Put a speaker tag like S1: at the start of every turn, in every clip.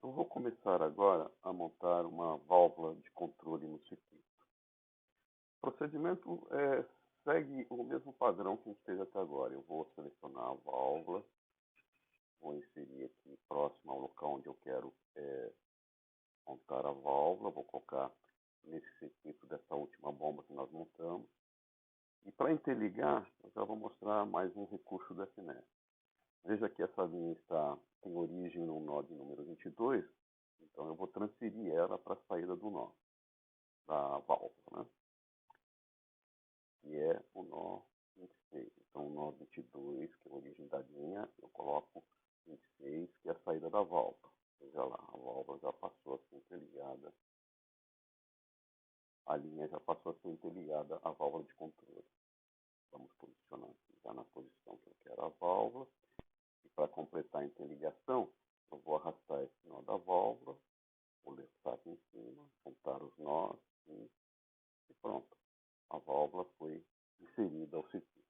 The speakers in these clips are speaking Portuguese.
S1: Eu vou começar agora a montar uma válvula de controle no circuito. O procedimento segue o mesmo padrão que a gente fez até agora. Eu vou selecionar a válvula, vou inserir aqui próximo ao local onde eu quero montar a válvula, vou colocar nesse circuito dessa última bomba que nós montamos. E para interligar, eu já vou mostrar mais um recurso do FNET. Veja que essa linha tem origem no nó de número 22, então eu vou transferir ela para a saída do nó, da válvula, né? Que é o nó 26. Então, o nó 22, que é a origem da linha, eu coloco 26, que é a saída da válvula. Veja lá, a válvula já passou a ser interligada. A linha já passou a ser interligada à válvula de controle. Vamos posicionar aqui, já na posição que eu quero a válvula. E para completar a interligação, eu vou arrastar esse nó da válvula, vou levar aqui em cima, juntar os nós e pronto. A válvula foi inserida ao circuito.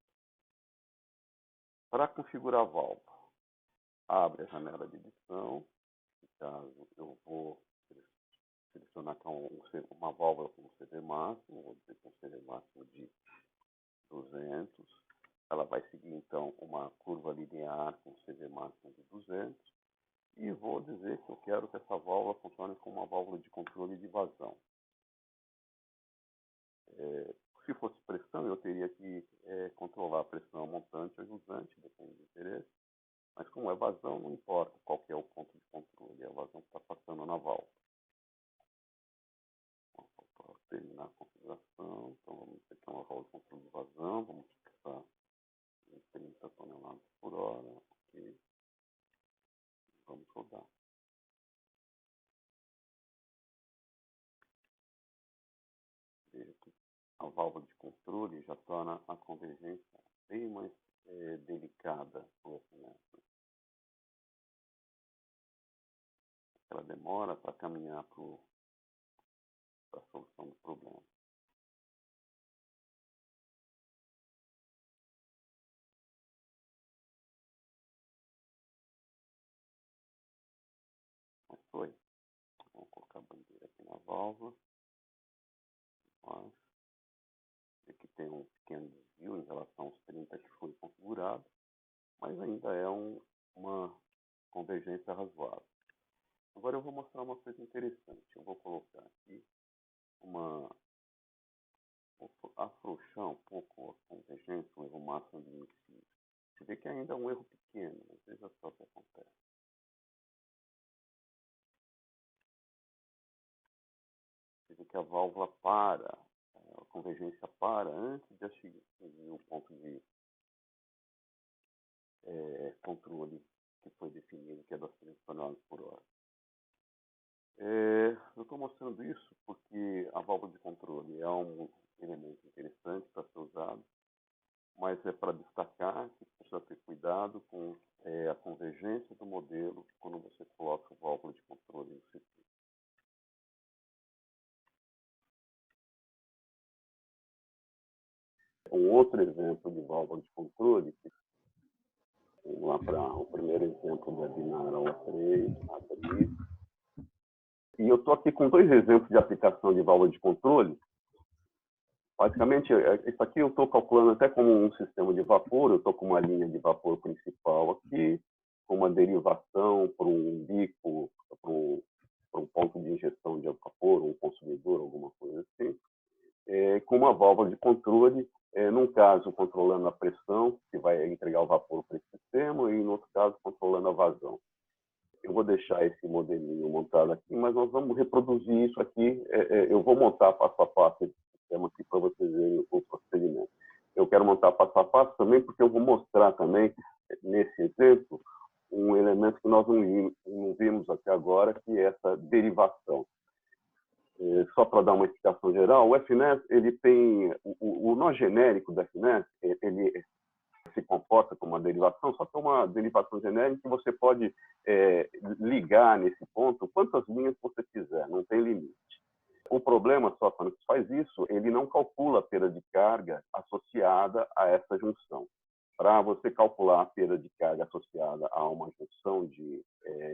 S1: Para configurar a válvula, abre a janela de edição. No caso, eu vou selecionar uma válvula com CV máximo, vou dizer com CV máximo de 200. Ela vai seguir, então, uma curva linear com CV máximo de 200. E vou dizer que eu quero que essa válvula funcione como uma válvula de controle de vazão. Se fosse pressão, eu teria que controlar a pressão montante ou jusante, depende do interesse. Mas como é vazão, não importa qual que é o ponto de controle, é a vazão que está passando na válvula. Para terminar a configuração, então vamos dizer que é uma válvula de controle de vazão, vamos fixar em 30 toneladas por hora, ok. Vamos rodar. Veja que a válvula de controle já torna a convergência bem mais delicada por esse método. Ela demora para caminhar para a solução do problema. Mas foi. Vamos colocar a bandeira aqui na válvula. Aqui tem um pequeno desvio em relação aos 30 que foi configurado, mas ainda é uma convergência razoável. Agora eu vou mostrar uma coisa interessante. Eu vou colocar aqui afrouxar um pouco a convergência, um erro máximo de homicídio. Você vê que ainda é um erro pequeno, mas veja só o que acontece. Você vê que a válvula para, a convergência para antes de atingir o ponto de controle que foi definido, que é das 30 toneladas por hora. Eu estou mostrando isso porque a válvula de controle é um elemento interessante para ser usado, mas é para destacar que precisa ter cuidado com a convergência do modelo quando você coloca a válvula de controle no circuito. Um outro exemplo de válvula de controle, vamos lá para o primeiro exemplo da binária O3, abrir. E eu estou aqui com dois exemplos de aplicação de válvula de controle. Basicamente, isso aqui eu estou calculando até como um sistema de vapor. Eu estou com uma linha de vapor principal aqui, com uma derivação para um bico, para um ponto de injeção de vapor, um consumidor, alguma coisa assim, com uma válvula de controle, num caso controlando a pressão, que vai entregar o vapor para esse sistema, e no outro caso controlando a vazão. Eu vou deixar esse modelinho montado aqui, mas nós vamos reproduzir isso aqui. Eu vou montar passo a passo esse sistema aqui para vocês verem o procedimento. Eu quero montar passo a passo também, porque eu vou mostrar também, nesse exemplo, um elemento que nós não vimos até agora, que é essa derivação. Só para dar uma explicação geral, o FNET, ele tem o nó genérico do FNET, ele se comporta como uma derivação, só que é uma derivação genérica que você pode ligar nesse ponto quantas linhas você quiser, não tem limite. O problema só quando você faz isso, ele não calcula a perda de carga associada a essa junção. Para você calcular a perda de carga associada a uma junção de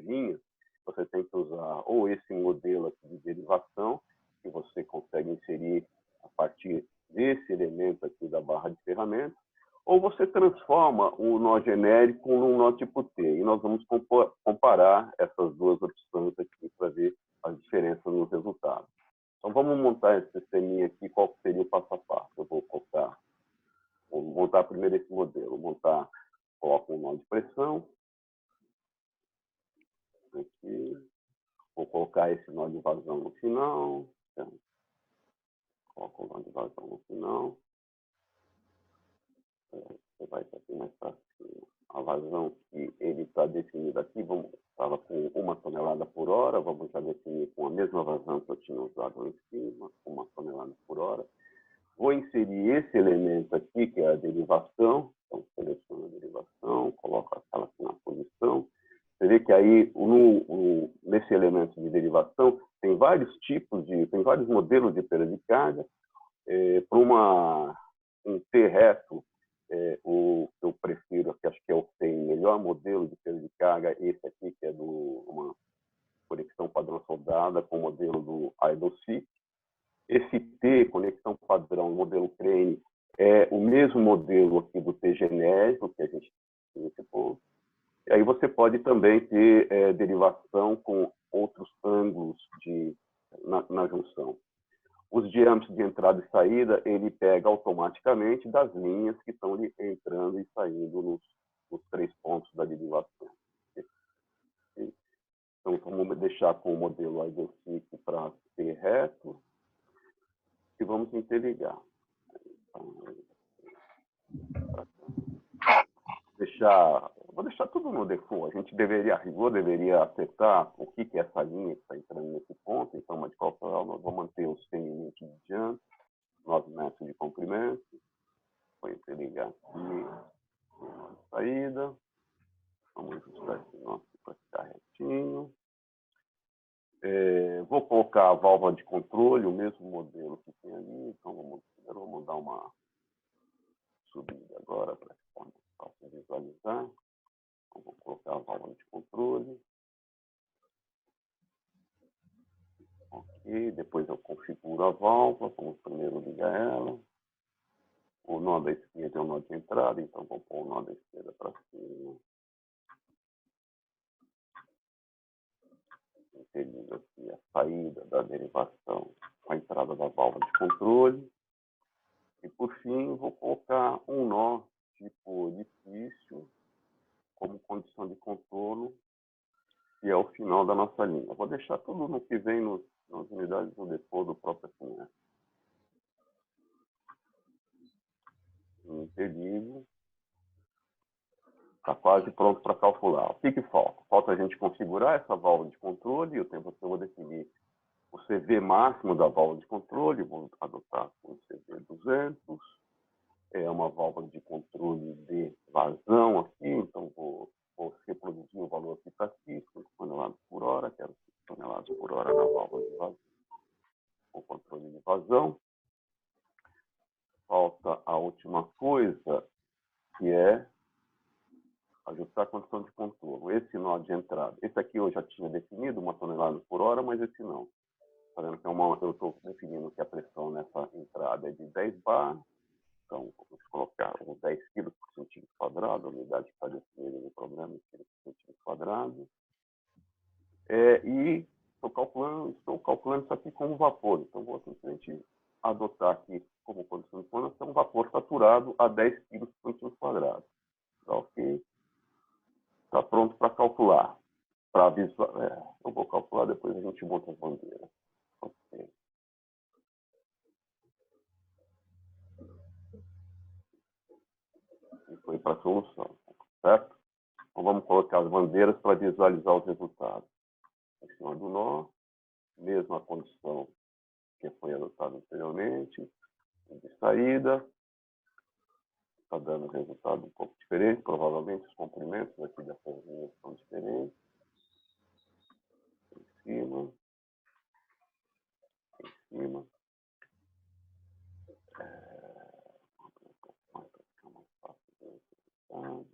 S1: linhas, você tem que usar ou esse modelo aqui de derivação, que você consegue inserir a partir desse elemento aqui da barra de ferramentas, ou você transforma o nó genérico num nó tipo T. E nós vamos comparar essas duas opções aqui para ver as diferenças nos resultados. Então, vamos montar esse sisteminha aqui. Qual seria o passo a passo? Eu vou montar primeiro esse modelo. Coloco um nó de pressão. Aqui. Vou colocar esse nó de vazão no final. Então, coloco o nó de vazão no final. Você vai estar aqui mais fácil. A vazão que ele está definido aqui, estava com 1 tonelada por hora, vamos já definir com a mesma vazão que eu tinha usado lá em cima, 1 tonelada por hora. Vou inserir esse elemento aqui, que é a derivação. Então, seleciono a derivação, coloco ela aqui na posição. Você vê que aí, nesse elemento de derivação, tem vários modelos de perda de carga. Para um T reto, eu prefiro, acho que é o que tem melhor modelo de perda de carga, esse aqui, que é uma conexão padrão soldada com o modelo do IDLE. Esse T, conexão padrão, modelo Crane, é o mesmo modelo aqui do T genérico, que a gente tem nesse ponto. E aí você pode também ter derivação com outros ângulos na junção. Os diâmetros de entrada e saída, ele pega automaticamente das linhas que estão entrando e saindo nos 3 pontos da derivação. Então, vamos deixar com o modelo IDLE para ser reto e vamos interligar. Vou deixar tudo no default. A gente deveria acertar o que é essa linha que está entrando nesse ponto. Então, mas de qualquer forma, nós vamos manter os 100 mm de diâmetro, 9 metros de comprimento. Vou interligar aqui na saída. Vamos ajustar esse nosso para ficar retinho. Vou colocar a válvula de controle, o mesmo modelo que tem ali. Então, vamos dar uma subida agora para que ficar mais fácil visualizar. Então, vou colocar a válvula de controle. Ok, depois eu configuro a válvula. Vamos primeiro ligar ela. O nó da esquerda é o nó de entrada, então vou pôr o nó da esquerda para cima. Interligo aqui a saída da derivação com a entrada da válvula de controle. E, por fim, vou colocar um nó tipo difícil como condição de contorno, que é o final da nossa linha. Vou deixar tudo no que vem nas unidades do depô do próprio FNS. Interligo. Está quase pronto para calcular. O que falta? Falta a gente configurar essa válvula de controle. Eu vou definir o CV máximo da válvula de controle. Vou adotar o CV 200. É uma válvula de controle de vazão aqui. Então, vou reproduzir o valor que está aqui, 5 toneladas por hora. Quero 5 toneladas por hora na válvula de vazão. O controle de vazão. Falta a última coisa, que é ajustar a condição de contorno. Esse nó de entrada. Esse aqui eu já tinha definido 1 tonelada por hora, mas esse não. Está vendo que eu estou definindo que a pressão nessa entrada é de 10 bar. Então, vamos colocar uns 10 kg por centímetro quadrado, a unidade que está definida no problema, kg por centímetro quadrado. E estou calculando isso aqui como vapor. Então, vou simplesmente adotar aqui como condição de contorno, que é um vapor saturado a 10 kg por centímetro quadrado. Tá ok? Está pronto para calcular. Eu vou calcular, depois a gente monta as bandeiras. Ok. E foi para a solução, certo? Então, vamos colocar as bandeiras para visualizar os resultados. Em cima do nó, mesma condição que foi adotada anteriormente, de saída. Está dando resultado um pouco diferente, provavelmente os comprimentos aqui dessas linhas são diferentes. Em cima. Mais fácil de resultado.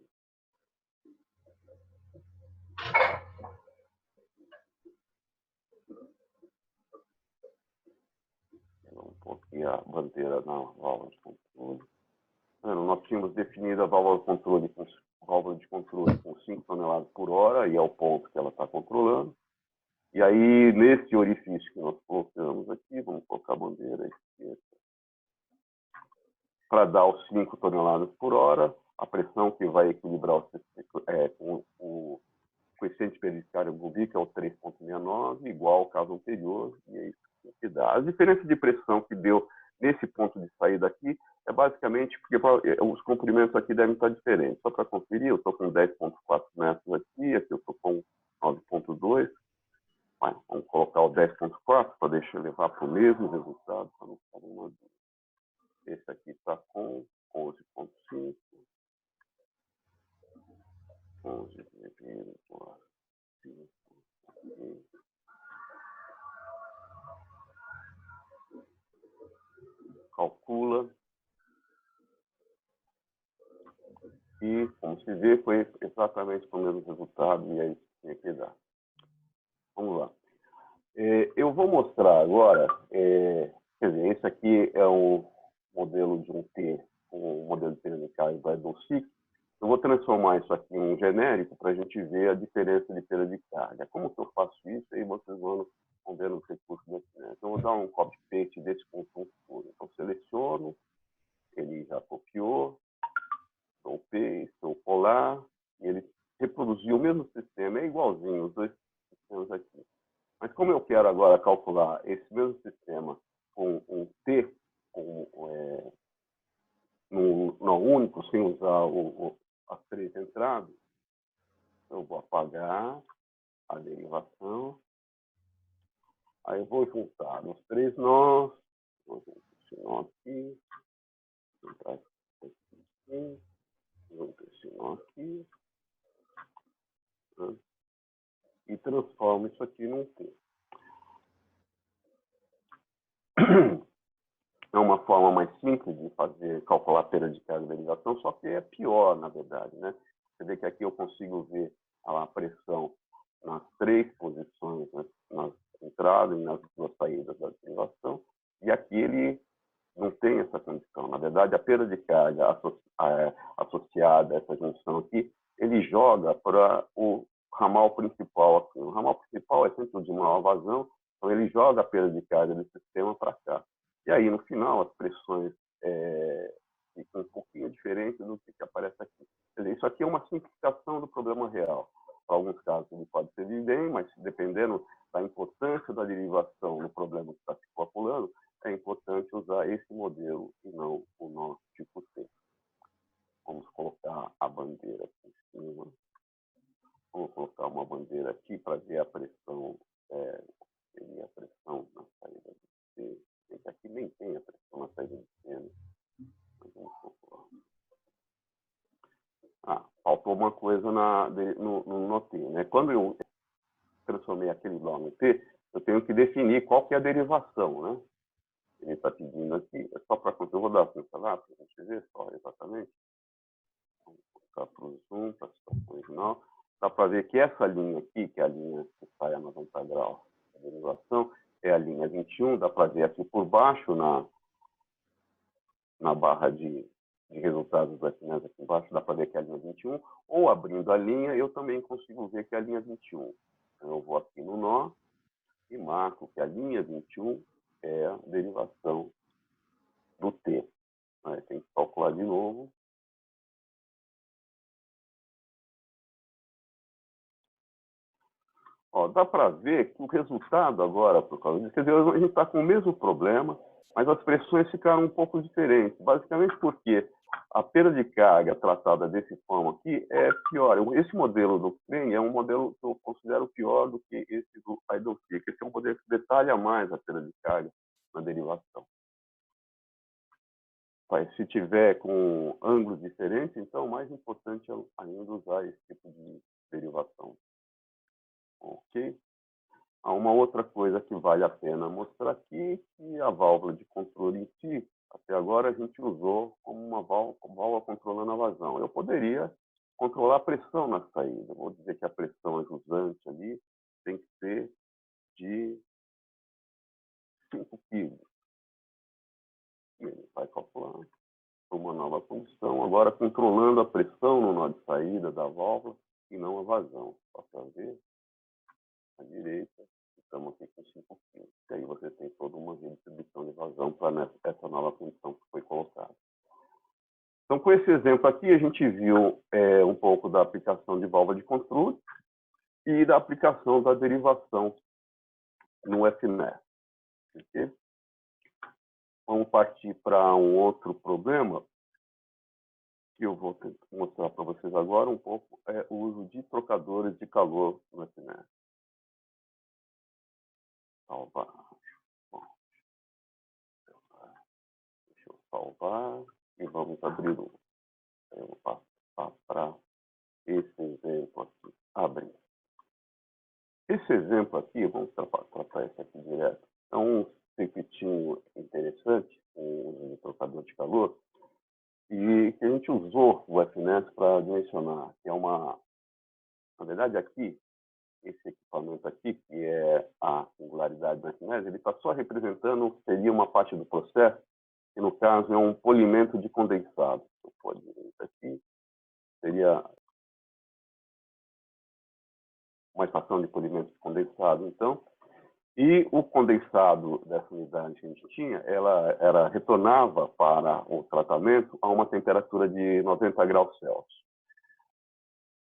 S1: aqui a bandeira na válvula de controle. Nós tínhamos definido a válvula de controle com 5 toneladas por hora, e é o ponto que ela está controlando. E aí, nesse orifício que nós colocamos aqui, vamos colocar a bandeira esquerda, para dar os 5 toneladas por hora, a pressão que vai equilibrar com o coeficiente periódico Bouvier, que é o 3,69, igual ao caso anterior, e é isso que dá. A diferença de pressão que deu nesse ponto de saída aqui é basicamente porque os comprimentos aqui devem estar diferentes. Só para conferir, eu estou com 10,4 metros aqui eu estou com 9,2. Vamos colocar o 10,4 para deixar levar para o mesmo resultado, para não ficar uma dúvida. Esse aqui está com 11,5. 11,5. Calcula. E, como se vê, foi exatamente o mesmo resultado, e é isso que tinha que dar. Vamos lá. Eu vou mostrar agora, quer dizer, esse aqui é um modelo de um T, um modelo de T de carga do Edel-Sick. Eu vou transformar isso aqui em um genérico para a gente ver a diferença de perda de carga. Como que eu faço isso? Aí vocês vão ver nos recursos da Cinética. Então, eu vou dar um copy-paste desse conjunto todo. Então, seleciono, ele já copiou, dou paste, dou colar, e ele reproduziu o mesmo sistema, é igualzinho os dois sistemas aqui. Mas como eu quero agora calcular esse mesmo sistema com um T, no único, sem usar as 3 entradas, eu vou apagar a derivação. Aí eu vou juntar os 3 nós, vou juntar esse nó aqui, juntar esse nó aqui, né? E transformo isso aqui num T. É uma forma mais simples de calcular a perda de carga de derivação, só que é pior, na verdade, né? Você vê que aqui eu consigo ver a pressão nas 3 posições, né? Nas entradas e nas 2 saídas da derivação, e aqui ele não tem essa condição. Na verdade, a perda de carga associada a essa junção aqui, ele joga para o ramal principal aqui. O ramal principal é sempre o de maior vazão, então ele joga a perda de carga do sistema para cá. E aí, no final, as pressões ficam um pouquinho diferentes do que aparece aqui. Quer dizer, isso aqui é uma simplificação do problema real. Para alguns casos, ele pode ser bem, mas dependendo da importância da derivação no problema que está se calculando, é importante usar esse modelo e não o nosso tipo C. Vamos colocar a bandeira aqui em cima. Vamos colocar uma bandeira aqui para ver a pressão, seria a pressão na saída do C. Aqui nem tem a pressão na saída do C, né? Mas vamos calcular. Faltou uma coisa no T, né? Quando eu transformei aquele nó no T, eu tenho que definir qual que é a derivação, né? Ele está pedindo aqui, é só para eu vou dar para lá para a gente ver só exatamente. Vamos colocar para o zoom, para a situação original. Dá para ver que essa linha aqui, que é a linha que sai a 90 graus da derivação, é a linha 21. Dá para ver aqui por baixo, na barra de resultados da Cinética aqui embaixo, dá para ver que é a linha 21. Ou abrindo a linha, eu também consigo ver que é a linha 21. Então, eu vou aqui no nó e marco que a linha 21 é a derivação do T. Tem que calcular de novo. Dá para ver que o resultado agora, por causa disso, quer dizer, a gente está com o mesmo problema, mas as pressões ficaram um pouco diferentes. Basicamente porque a perda de carga tratada desse forma aqui é pior. Esse modelo do Klein é um modelo que eu considero pior do que esse do Edel-Sick. Esse é um modelo que detalha mais a perda de carga na derivação. Se tiver com ângulos diferentes, então, mais importante é ainda usar esse tipo de derivação. Ok? Uma outra coisa que vale a pena mostrar aqui, que a válvula de controle em si, até agora a gente usou como uma válvula controlando a vazão. Eu poderia controlar a pressão na saída. Vou dizer que a pressão ajusante ali tem que ser de 5 kg. agora controlando a pressão no nó de saída da válvula e não a vazão. Só para ver, à direita, estamos aqui com 5 kg. E aí você tem toda uma redistribuição de vazão para essa nova condição que foi colocada. Então, com esse exemplo aqui, a gente viu um pouco da aplicação de válvula de controle e da aplicação da derivação no FNES. Okay? Vamos partir para um outro problema que eu vou mostrar para vocês agora um pouco, é o uso de trocadores de calor no FNES. Salvar. Bom, deixa eu salvar e vamos abrir o. Eu vou passar para esse exemplo aqui. Abrir. Esse exemplo aqui, vamos tratar esse aqui direto, é um circuitinho interessante, o uso de trocador de calor, e que a gente usou o FNES para dimensionar, que é uma. Na verdade, aqui, esse equipamento aqui, que é a singularidade do FNES, ele está só representando o que seria uma parte do processo, que no caso é um polimento de condensado. Eu pode ver aqui, seria uma estação de polimento de condensado, então. E o condensado dessa unidade que a gente tinha, ela retornava para o tratamento a uma temperatura de 90 graus Celsius.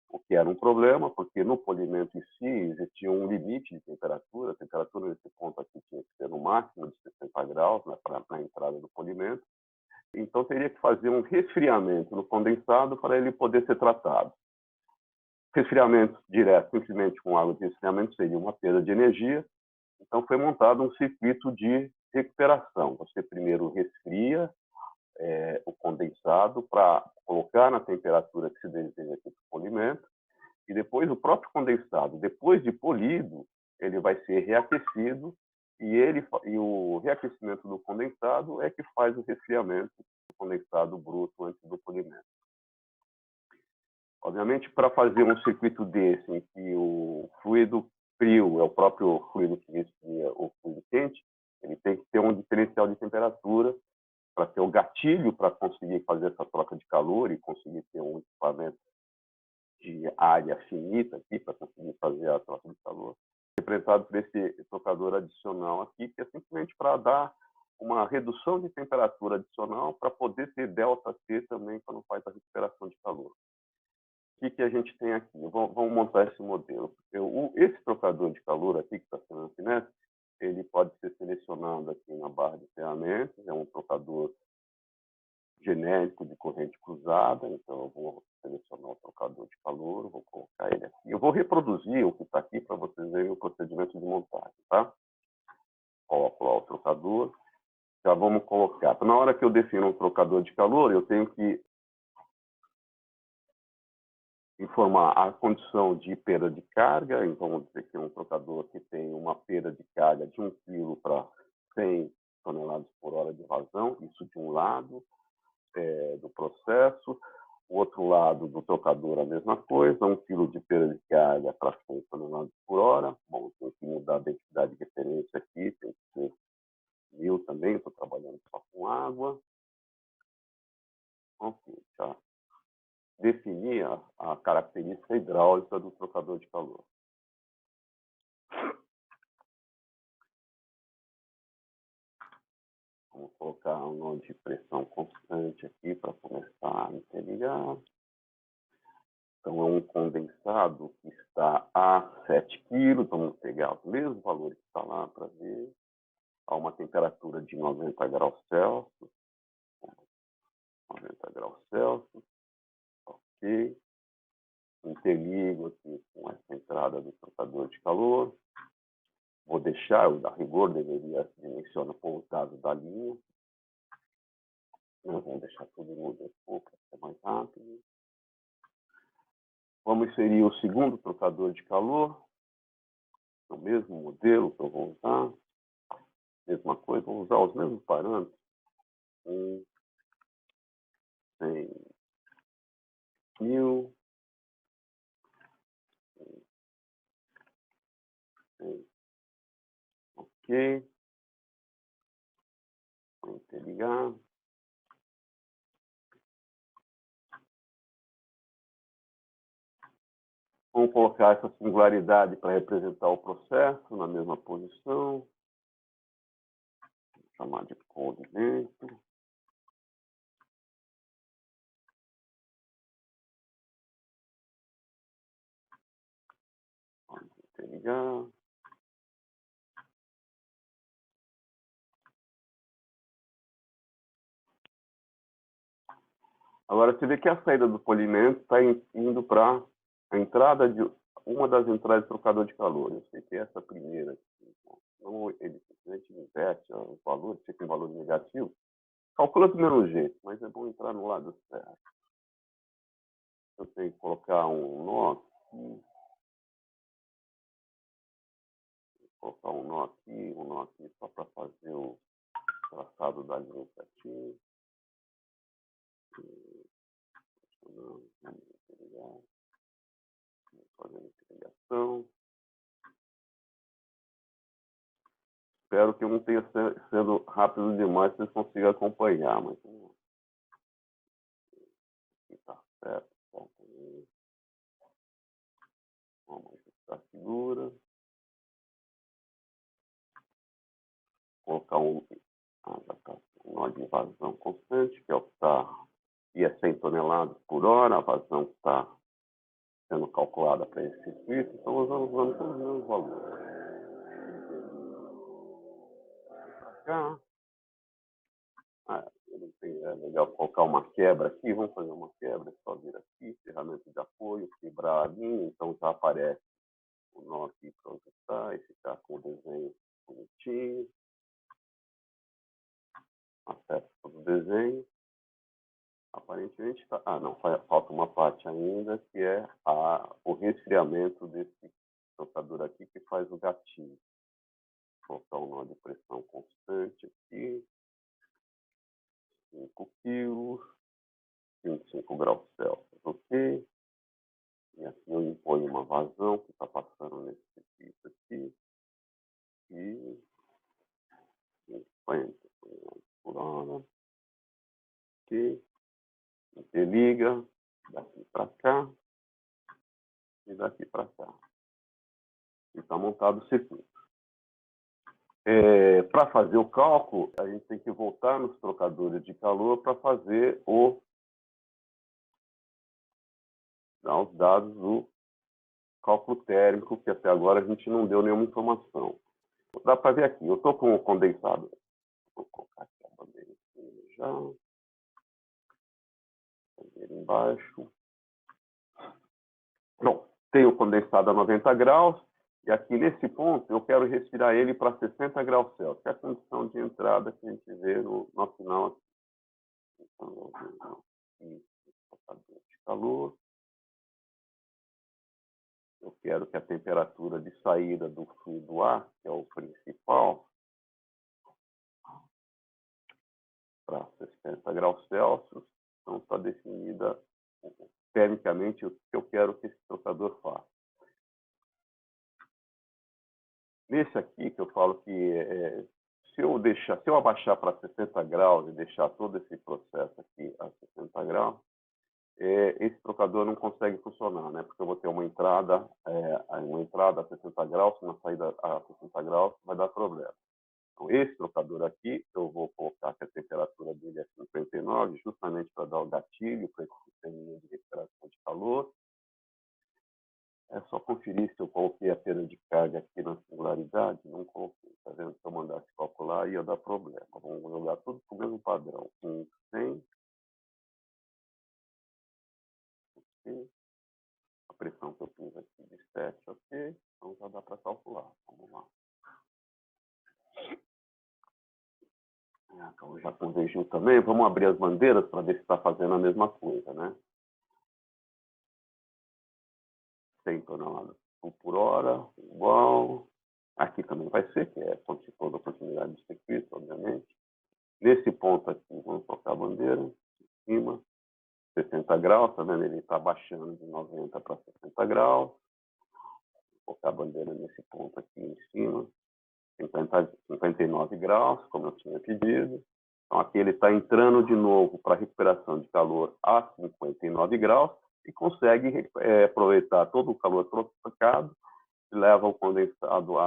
S1: O que era um problema, porque no polimento em si existia um limite de temperatura. A temperatura nesse ponto aqui tinha que ser no máximo de 60 graus, né, para a entrada do polimento. Então teria que fazer um resfriamento no condensado para ele poder ser tratado. Resfriamento direto, simplesmente com água de resfriamento, seria uma perda de energia. Então foi montado um circuito de recuperação. Você primeiro resfria o condensado para colocar na temperatura que se deseja aqui para o polimento, e depois o próprio condensado, depois de polido, ele vai ser reaquecido, e o reaquecimento do condensado é que faz o resfriamento do condensado bruto antes do polimento. Obviamente, para fazer um circuito desse, em que o fluido frio é o próprio fluido que resfria o fluido quente, ele tem que ter um diferencial de temperatura para ter o gatilho para conseguir fazer essa troca de calor e conseguir ter um equipamento de área finita aqui para conseguir fazer a troca de calor, representado por esse trocador adicional aqui, que é simplesmente para dar uma redução de temperatura adicional para poder ter ΔT também quando faz a recuperação de calor. O que a gente tem aqui? Vamos montar esse modelo. Esse trocador de calor aqui que está sendo no FNES, ele pode ser selecionado aqui na barra de ferramentas, é um trocador genérico de corrente cruzada, então eu vou selecionar o trocador de calor, vou colocar ele aqui. Eu vou reproduzir o que está aqui para vocês verem o procedimento de montagem, tá? Coloco lá o trocador, já vamos colocar. Na hora que eu defino um trocador de calor, eu tenho que informar a condição de perda de carga, então vamos dizer que é um trocador que tem uma perda de carga de 1 kg para 100 toneladas por hora de vazão, isso de um lado do processo. O outro lado do trocador a mesma coisa, 1 kg de perda de carga para 100 toneladas por hora. Bom, tem que mudar a densidade de referência aqui, tem que ser 1000 também, estou trabalhando só com água. Ok, já defini a característica hidráulica do trocador de calor. Vamos colocar um nó de pressão constante aqui para começar a interligar. Então, é um condensado que está a 7 kg. Vamos pegar os mesmos valores que está lá para ver. A uma temperatura de 90 graus Celsius. 90 graus Celsius. Ok. Interligo aqui com essa entrada do trocador de calor. Vou deixar, a rigor deveria dimensionar por os dados da linha. Nós vamos deixar tudo no default para ser mais rápido. Vamos inserir o segundo trocador de calor. O mesmo modelo que eu vou usar. Mesma coisa, vou usar os mesmos parâmetros. 100 mil. 100. Ok. Vou interligar. Vamos colocar essa singularidade para representar o processo na mesma posição. Vou chamar de code dentro. Vamos interligar. Agora, você vê que a saída do polimento está indo para a entrada de uma das entradas do trocador de calor. Eu sei que é essa primeira aqui. Então, ele simplesmente inverte o valor, fica um valor negativo. Calcula do mesmo jeito, mas é bom entrar no lado certo. Eu tenho que colocar um nó aqui. Colocar um nó aqui só para fazer o traçado da linha certinho. Fazendo interligação. Espero que eu não tenha sendo rápido demais, vocês consigam acompanhar, mas está certo. Vamos ajustar a figura. Colocar um nó de vazão constante, que é o que está, e é 100 toneladas por hora, a vazão que está sendo calculada para esse circuito, então usando todos os mesmos valores. Para cá. É legal colocar uma quebra aqui, vamos fazer uma quebra, só vir aqui, ferramenta de apoio, quebrar a linha, então já aparece o nó aqui para onde está, e ficar com o desenho bonitinho. Acesso todo o desenho. Aparentemente está. Ah, não, falta uma parte ainda, que é o resfriamento desse trocador aqui, que faz o gatilho. Vou colocar um nó de pressão constante aqui. 5 quilos, 25 graus Celsius, ok? E aqui eu imponho uma vazão que está passando nesse circuito aqui. E 50 por hora. Ok. Interliga daqui para cá e daqui para cá. E está montado o circuito. Para fazer o cálculo, a gente tem que voltar nos trocadores de calor para fazer os dados do cálculo térmico, que até agora a gente não deu nenhuma informação. Dá para ver aqui, eu estou com o condensado. Vou colocar aqui a bandeira em cima já. Bandeira embaixo. Pronto, tenho o condensado a 90 graus. E aqui nesse ponto eu quero resfriar ele para 60 graus Celsius, que é a condição de entrada que a gente vê no final aqui. Então, de calor. Eu quero que a temperatura de saída do fluido do ar, que é o principal, para 60 graus Celsius, então está definida termicamente o que eu quero que esse trocador faça. Nesse aqui, que eu falo que se eu abaixar para 60 graus e deixar todo esse processo aqui a 60 graus, esse trocador não consegue funcionar, né? Porque eu vou ter uma entrada a 60 graus, uma saída a 60 graus, vai dar problema. Então, esse trocador aqui, eu vou colocar que a temperatura dele é 59, justamente para dar o gatilho para esse sistema de recuperação de calor. É só conferir se eu coloquei a perda de carga aqui na singularidade. Não coloquei. Está vendo? Se eu mandasse calcular, ia dar problema. Vamos jogar tudo com o mesmo padrão. 100. Ok. A pressão que eu fiz aqui de 7, ok. Então já dá para calcular. Vamos lá. Então, já convergiu também. Vamos abrir as bandeiras para ver se está fazendo a mesma coisa, né? 100 toneladas por hora, igual. Aqui também vai ser, que é toda a continuidade do circuito, obviamente. Nesse ponto aqui, vamos colocar a bandeira em cima. 60 graus, tá vendo? Ele está baixando de 90 para 60 graus. Vou colocar a bandeira nesse ponto aqui em cima. 59 graus, como eu tinha pedido. Então, aqui ele está entrando de novo para recuperação de calor a 59 graus. e consegue aproveitar todo o calor trocado e leva o condensado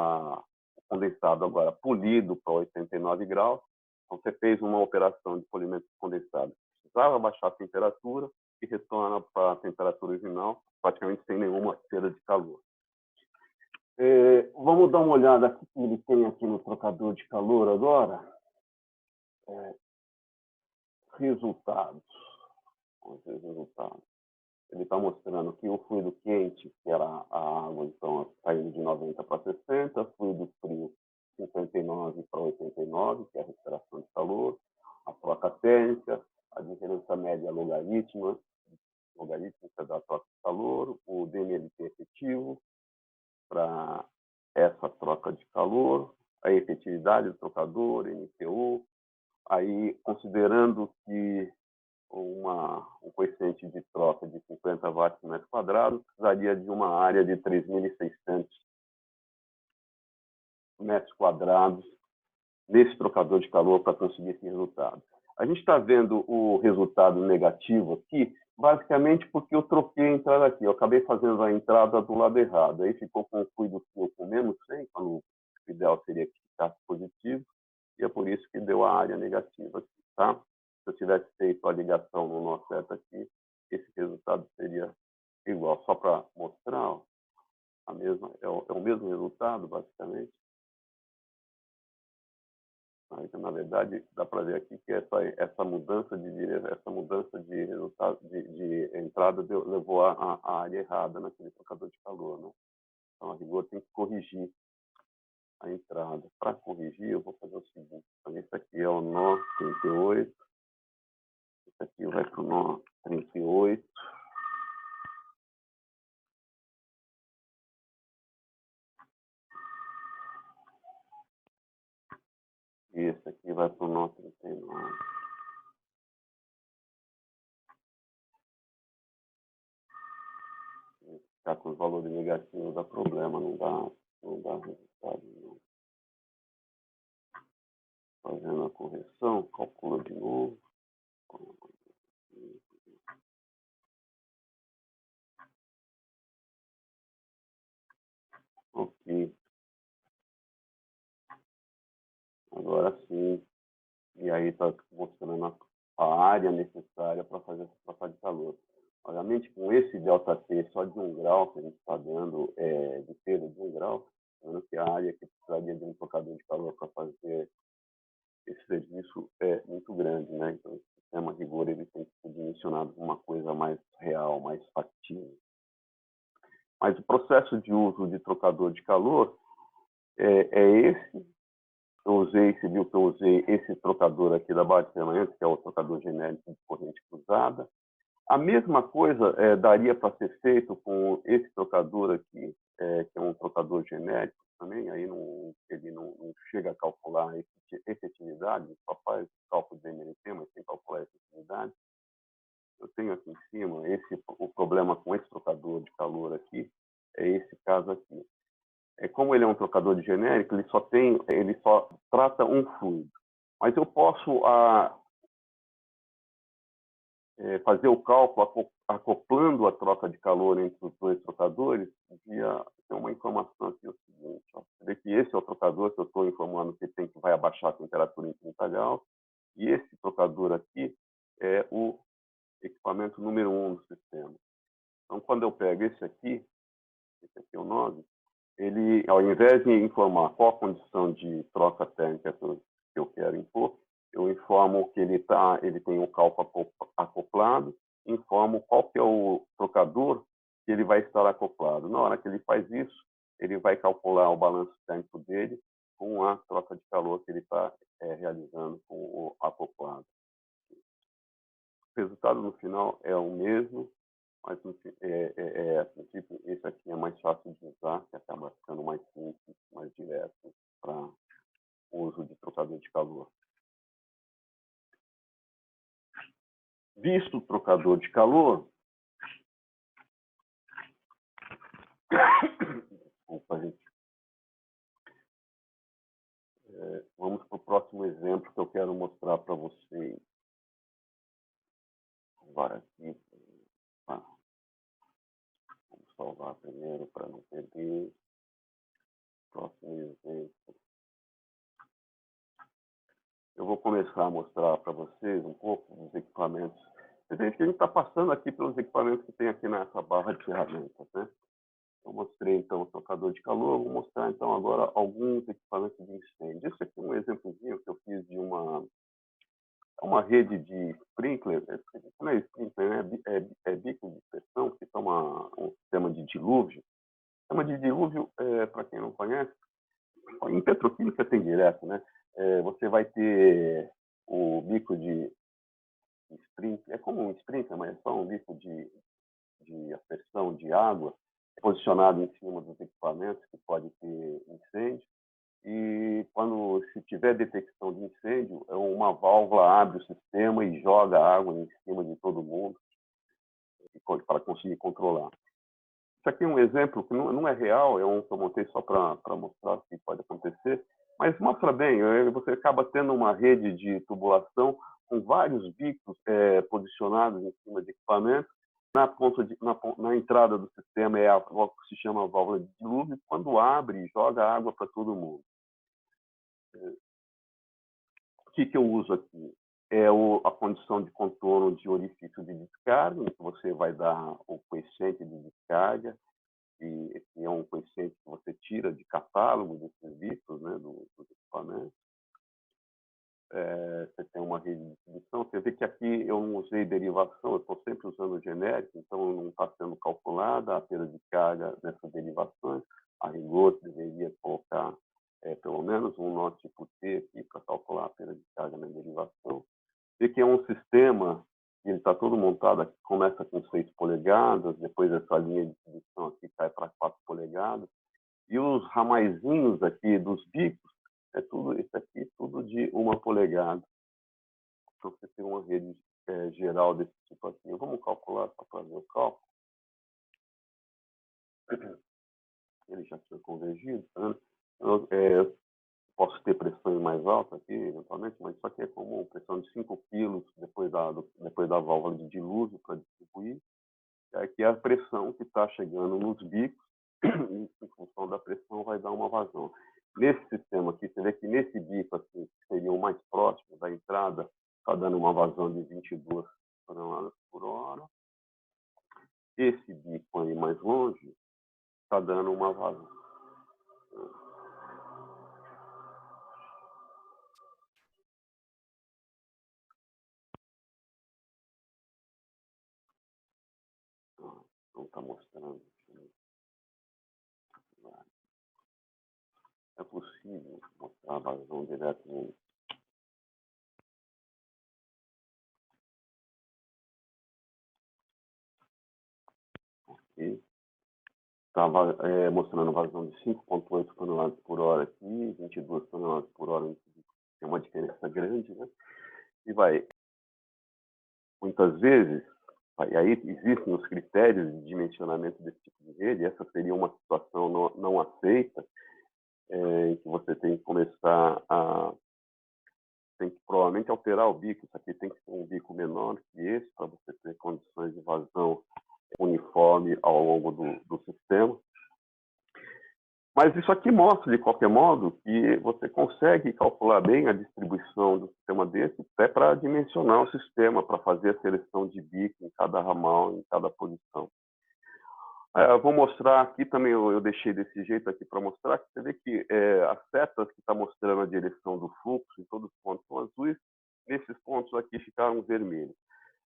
S1: agora polido para 89 graus. Então, você fez uma operação de polimento condensado, precisava baixar a temperatura e retorna para a temperatura original, praticamente sem nenhuma perda de calor. Vamos dar uma olhada aqui que ele tem aqui no trocador de calor agora. Resultados. Vamos ver os resultados. Ele está mostrando que o fluido quente, que era a água, então, saindo de 90 para 60, fluido frio, 59 para 89, que é a recuperação de calor, a troca térmica, a diferença média logarítmica da troca de calor, o DMLT efetivo para essa troca de calor, a efetividade do trocador, MTU, aí considerando que um coeficiente de troca de 50 watts por metro quadrado precisaria de uma área de 3.600 metros quadrados nesse trocador de calor para conseguir esse resultado. A gente está vendo o resultado negativo aqui, basicamente porque eu troquei a entrada aqui. Eu acabei fazendo a entrada do lado errado. Aí ficou com o fluido frio com menos 100, quando o ideal seria que ficasse positivo, e é por isso que deu a área negativa aqui, tá? Se eu tivesse feito a ligação no nó certo aqui, esse resultado seria igual. Só para mostrar, ó, é o mesmo resultado, basicamente. Então, na verdade, dá para ver aqui que essa mudança de resultado de entrada levou a área errada naquele trocador de calor, né? Então, a rigor tem que corrigir a entrada. Para corrigir, eu vou fazer o seguinte. Então, esse aqui é o nó 38. Esse aqui vai para o nó 38. E esse aqui vai para o nó 39. Ficar com os valores negativos dá problema, não dá resultado. Não. Fazendo a correção, calcula de novo. Ok. Agora sim. E aí está mostrando a área necessária para fazer essa troca de calor. Obviamente, com esse ΔT só de 1 grau que a gente está dando, de perda de 1 grau, vendo que a área que precisaria de um trocador de calor para fazer esse serviço é muito grande, né? Então, o sistema a rigor ele tem que ser dimensionado para uma coisa mais real, mais factível. Mas o processo de uso de trocador de calor é esse. Você viu que eu usei esse trocador aqui da base de ferramentas, que é o trocador genérico de corrente cruzada. A mesma coisa daria para ser feito com esse trocador aqui, que é um trocador genérico também, aí ele não chega a calcular a efetividade, só faz cálculo de MLT, mas sem calcular a efetividade. Eu tenho aqui em cima, o problema com esse trocador de calor aqui, é esse caso aqui. Como ele é um trocador de genérico, ele só trata um fluido. Mas eu posso fazer o cálculo acoplando a troca de calor entre os dois trocadores. Tem uma informação aqui, o seguinte, ó. Você vê que esse é o trocador que eu estou informando que vai abaixar a temperatura em 30 graus, e esse trocador aqui é o equipamento número 1 do sistema. Então, quando eu pego esse aqui é o 9, ele, ao invés de informar qual a condição de troca térmica que eu quero impor, eu informo que ele tem um cálculo acoplado, informo qual que é o trocador que ele vai estar acoplado. Na hora que ele faz isso, ele vai calcular o balanço térmico dele com a troca de calor que ele está realizando com o acoplado. O resultado no final é o mesmo, mas a princípio esse aqui é mais fácil de usar, que acaba sendo mais simples, mais direto para o uso de trocador de calor. Visto o trocador de calor, desculpa, gente. Vamos para o próximo exemplo que eu quero mostrar para vocês. Vai aqui. salvar primeiro para não perder. Próximo exemplo. Eu vou começar a mostrar para vocês um pouco dos equipamentos. Você vê que a gente está passando aqui pelos equipamentos que tem aqui nessa barra de ferramentas, né? Eu mostrei, então, o trocador de calor. Vou mostrar, então, agora alguns equipamentos de incêndio. Esse aqui é um exemplozinho que eu fiz de uma rede de sprinkler. Não é sprinkler, né? É bico de pressão, que é um sistema de dilúvio. O sistema de dilúvio, para quem não conhece, em petroquímica tem direto, né? Você vai ter o bico de sprinkler, é como um sprinkler, mas é só um bico de aspersão de água, posicionado em cima dos equipamentos que pode ter incêndio. E quando se tiver detecção de incêndio, uma válvula abre o sistema e joga água em cima de todo mundo para conseguir controlar. Isso aqui é um exemplo que não é real, é um que eu montei só para mostrar o que pode acontecer, mas mostra bem, você acaba tendo uma rede de tubulação com vários bicos posicionados em cima de equipamentos. Na entrada do sistema é o que se chama válvula de dilúvio, quando abre, joga água para todo mundo. O que eu uso aqui? É a condição de contorno de orifício de descarga, em que você vai dar o coeficiente de descarga, que é um coeficiente que você tira de catálogo dos serviços, né, dos equipamentos. Você tem uma rede de distribuição. Você vê que aqui eu não usei derivação, eu estou sempre usando genérico, então não está sendo calculada a perda de carga nessas derivações. A rigor, deveria colocar pelo menos um nó tipo T aqui para calcular a perda de carga na derivação. Vê que é um sistema, ele está todo montado aqui, começa com 6 polegadas, depois essa linha de distribuição aqui cai para 4 polegadas, e os ramaizinhos aqui dos bicos, isso aqui tudo de 1 polegada. Então você tem uma rede geral desse tipo aqui. Vamos calcular só para ver o cálculo. Ele já tinha convergido. Posso ter pressões mais altas aqui, eventualmente, mas isso aqui é comum, pressão de 5 kg depois da válvula de dilúvio para distribuir. Aqui é a pressão que está chegando nos bicos, e em função da pressão vai dar uma vazão. Nesse sistema aqui, você vê que nesse bico aqui, que seria o mais próximo da entrada, está dando uma vazão de 22 toneladas por hora. Esse bico aí mais longe está dando uma vazão. Não está mostrando. É possível mostrar a vazão diretamente. Estava mostrando vazão de 5,8 toneladas por hora aqui, 22 toneladas por hora. Tem uma diferença grande, né? E muitas vezes, e aí existem os critérios de dimensionamento desse tipo de rede. Essa seria uma situação não aceita, em que você tem que começar tem que provavelmente alterar o bico. Isso aqui tem que ser um bico menor que esse, para você ter condições de vazão uniforme ao longo do sistema. Mas isso aqui mostra, de qualquer modo, que você consegue calcular bem a distribuição do sistema desse, até para dimensionar o sistema, para fazer a seleção de bico em cada ramal, em cada posição. Eu vou mostrar aqui também, eu deixei desse jeito aqui para mostrar, que você vê que as setas que está mostrando a direção do fluxo, em todos os pontos são azuis, nesses pontos aqui ficaram vermelhos.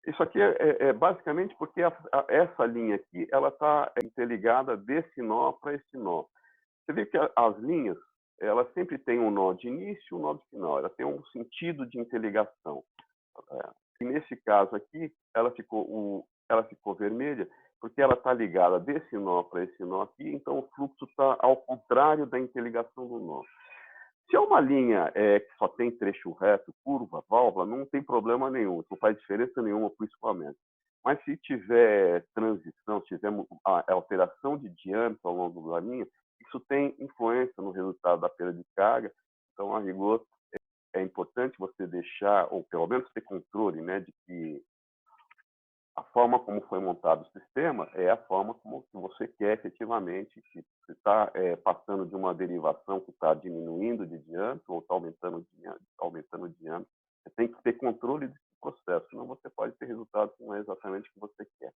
S1: Isso aqui é basicamente porque essa linha aqui, ela está interligada desse nó para esse nó. Você vê que as linhas, elas sempre têm um nó de início e um nó de final. Ela tem um sentido de interligação. E nesse caso aqui, ela ficou vermelha, porque ela está ligada desse nó para esse nó aqui, então o fluxo está ao contrário da interligação do nó. Se é uma linha que só tem trecho reto, curva, válvula, não tem problema nenhum, não faz diferença nenhuma para o escoamento. Mas se tiver transição, se tiver alteração de diâmetro ao longo da linha, isso tem influência no resultado da perda de carga. Então, a rigor, é importante você deixar, ou pelo menos ter controle, né, de que a forma como foi montado o sistema é a forma como você quer efetivamente. Se você está passando de uma derivação que está diminuindo de diâmetro ou está aumentando o diâmetro, você tem que ter controle desse processo, senão você pode ter resultados que não é exatamente o que você quer.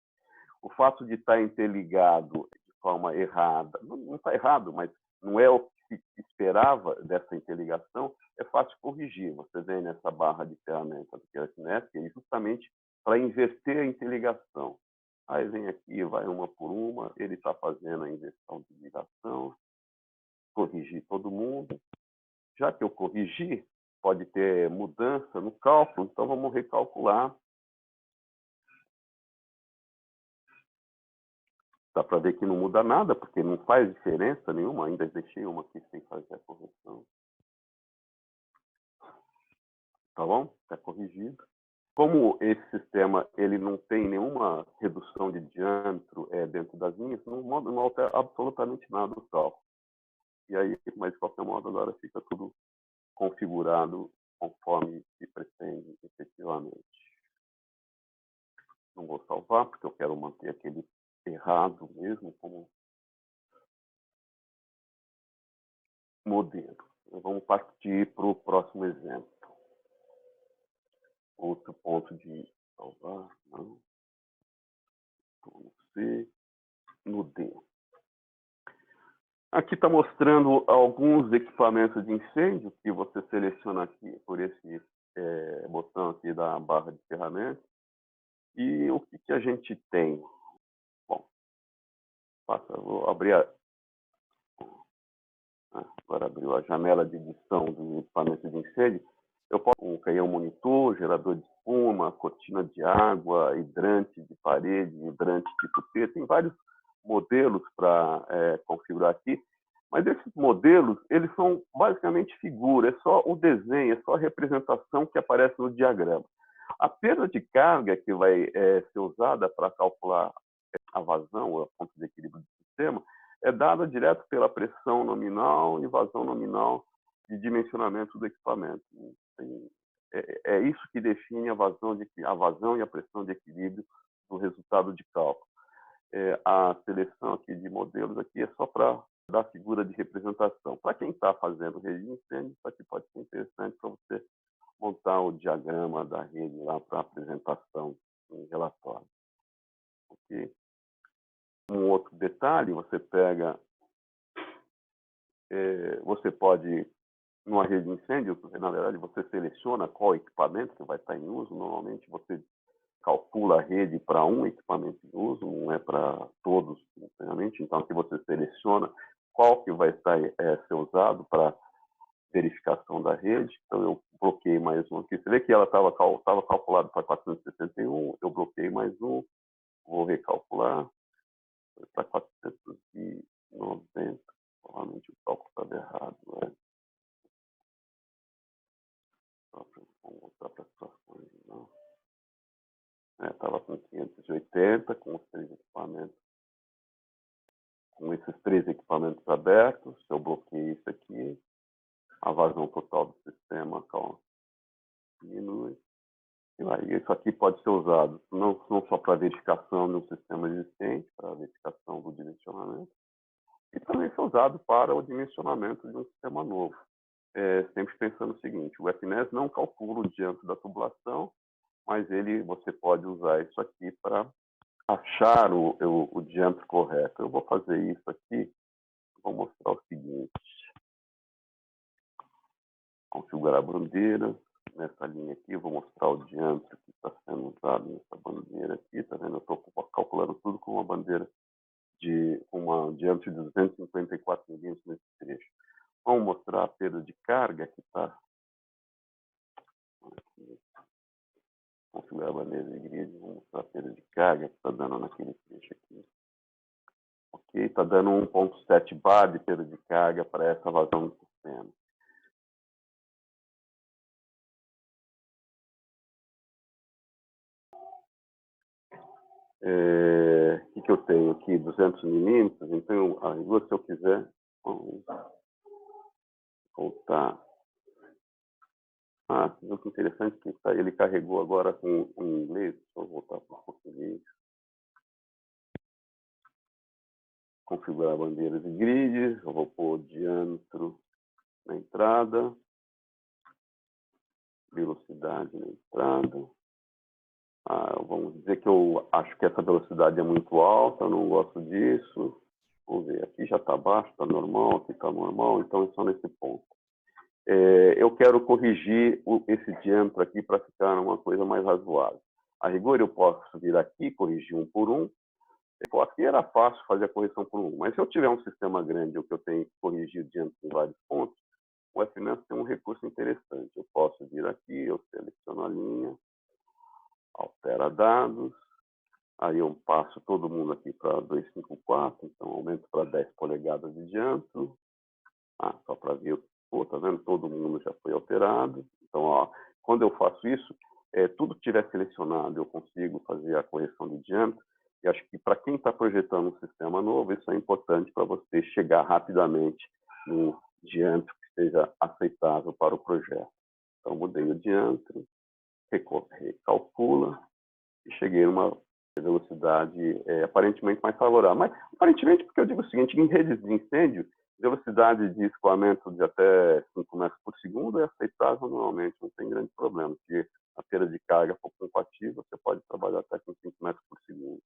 S1: O fato de estar interligado de forma errada, não está errado, mas não é o que se esperava dessa interligação, é fácil corrigir. Você vem nessa barra de ferramenta do QFNet, que é justamente para inverter a interligação. Aí vem aqui, vai uma por uma, ele está fazendo a inversão de ligação, corrigir todo mundo. Já que eu corrigi, pode ter mudança no cálculo, então vamos recalcular. Dá para ver que não muda nada, porque não faz diferença nenhuma. Ainda deixei uma aqui sem fazer a correção. Tá bom? Está corrigido. Como esse sistema ele não tem nenhuma redução de diâmetro dentro das linhas, não altera absolutamente nada o cálculo. E aí, mas de qualquer modo, agora fica tudo configurado conforme se pretende efetivamente. Não vou salvar, porque eu quero manter aquele errado mesmo como modelo. Vamos partir para o próximo exemplo. Outro ponto de salvar, não. No C, no D. Aqui está mostrando alguns equipamentos de incêndio que você seleciona aqui por esse botão aqui da barra de ferramentas. E o que a gente tem? Bom, vou abrir agora abriu a janela de edição do equipamento de incêndio. Eu posso um canhão monitor, gerador de espuma, cortina de água, hidrante de parede, hidrante tipo T. Tem vários modelos para configurar aqui, mas esses modelos eles são basicamente figura, é só o desenho, é só a representação que aparece no diagrama. A perda de carga que vai ser usada para calcular a vazão ou a ponto de equilíbrio do sistema é dada direto pela pressão nominal e vazão nominal de dimensionamento do equipamento. É isso que define a vazão e a pressão de equilíbrio do resultado de cálculo. A seleção aqui de modelos aqui é só para dar figura de representação. Para quem está fazendo rede de incêndio, isso aqui pode ser interessante para você montar o diagrama da rede lá para apresentação em relatório. Okay? Um outro detalhe, você pega, você pode, numa rede de incêndio, na verdade, você seleciona qual equipamento que vai estar em uso. Normalmente, você calcula a rede para um equipamento em uso, não é para todos simultaneamente. Então, aqui você seleciona qual que vai estar ser usado para verificação da rede. Então, eu bloqueei mais um aqui. Você vê que ela estava calculada para 461, eu bloqueei mais um, vou recalcular para 490. Provavelmente o cálculo estava errado. Vamos voltar para as situações. Não. Estava com 580, com os 3 equipamentos. Com esses 3 equipamentos abertos, eu bloqueei isso aqui. A vazão total do sistema diminui. E aí, isso aqui pode ser usado não só para verificação de um sistema existente, para verificação do dimensionamento, e também ser usado para o dimensionamento de um sistema novo. Sempre pensando o seguinte, o FNES não calcula o diâmetro da tubulação, mas você pode usar isso aqui para achar o diâmetro correto. Eu vou fazer isso aqui, vou mostrar o seguinte. Configurar a bandeira. Nessa linha aqui, eu vou mostrar o diâmetro que está sendo usado nessa bandeira aqui. Tá vendo? Eu estou calculando tudo com uma bandeira de diâmetro de 254 milímetros nesse trecho. Vamos mostrar a perda de carga que está aqui. Configurar a bandeira de grid, vamos mostrar a perda de carga que está dando naquele trecho aqui. Ok, está dando 1,7 bar de perda de carga para essa vazão do sistema. O que eu tenho aqui? 200 milímetros. Então, a rigor, se eu quiser, vamos voltar viu que interessante que ele carregou agora com em inglês. Deixa eu voltar para o português. Configurar bandeiras e grids. Eu vou pôr diâmetro na entrada. Velocidade na entrada. Vamos dizer que eu acho que essa velocidade é muito alta, eu não gosto disso. Vamos ver, aqui já está baixo, está normal, aqui está normal, então é só nesse ponto. Eu quero corrigir esse diâmetro aqui para ficar uma coisa mais razoável. A rigor, eu posso vir aqui, corrigir um por um. Aqui era fácil fazer a correção por um, mas se eu tiver um sistema grande, o que eu tenho que corrigir o diâmetro em vários pontos, o FMS tem um recurso interessante. Eu posso vir aqui, eu seleciono a linha, altera dados, aí eu passo todo mundo aqui para 254, então aumento para 10 polegadas de diâmetro. Só para ver, tá vendo? Todo mundo já foi alterado. Então, quando eu faço isso, tudo que tiver selecionado, eu consigo fazer a correção de diâmetro. E acho que para quem está projetando um sistema novo, isso é importante para você chegar rapidamente no diâmetro que seja aceitável para o projeto. Então, mudei o diâmetro, recalcula e cheguei numa velocidade aparentemente mais favorável. Mas, aparentemente, porque eu digo o seguinte, em redes de incêndio, velocidade de escoamento de até 5 metros por segundo é aceitável normalmente, não tem grande problema, porque a perda de carga for compatível, você pode trabalhar até com 5 metros por segundo.